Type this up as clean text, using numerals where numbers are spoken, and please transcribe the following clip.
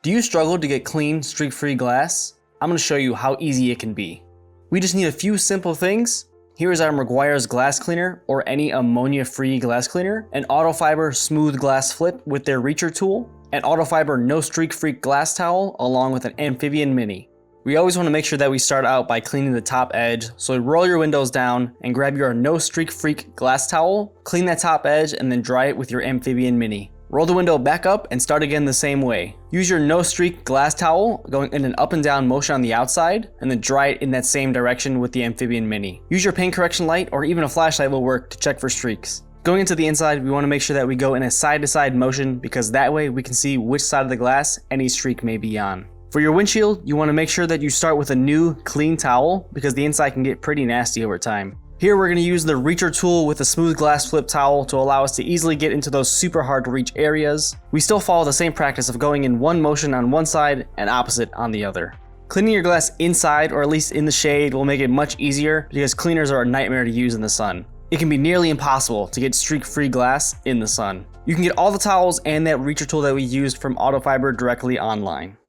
Do you struggle to get clean, streak-free glass? I'm going to show you how easy it can be. We just need a few simple things. Here is our Meguiar's glass cleaner, or any ammonia-free glass cleaner, an Autofiber smooth glass flip with their Reacher tool, an Autofiber No Streak Freak glass towel, along with an Amphibian Mini. We always want to make sure that we start out by cleaning the top edge, so roll your windows down and grab your No Streak Freak glass towel, clean that top edge, and then dry it with your Amphibian Mini. Roll the window back up and start again the same way. Use your No Streak glass towel, going in an up and down motion on the outside, and then dry it in that same direction with the Amphibian Mini. Use your paint correction light or even a flashlight will work to check for streaks. Going into the inside, we want to make sure that we go in a side-to-side motion because that way we can see which side of the glass any streak may be on. For your windshield, you want to make sure that you start with a new, clean towel because the inside can get pretty nasty over time. Here we're going to use the Reacher tool with a smooth glass flip towel to allow us to easily get into those super hard to reach areas. We still follow the same practice of going in one motion on one side and opposite on the other. Cleaning your glass inside, or at least in the shade, will make it much easier because cleaners are a nightmare to use in the sun. It can be nearly impossible to get streak-free glass in the sun. You can get all the towels and that Reacher tool that we used from Autofiber directly online.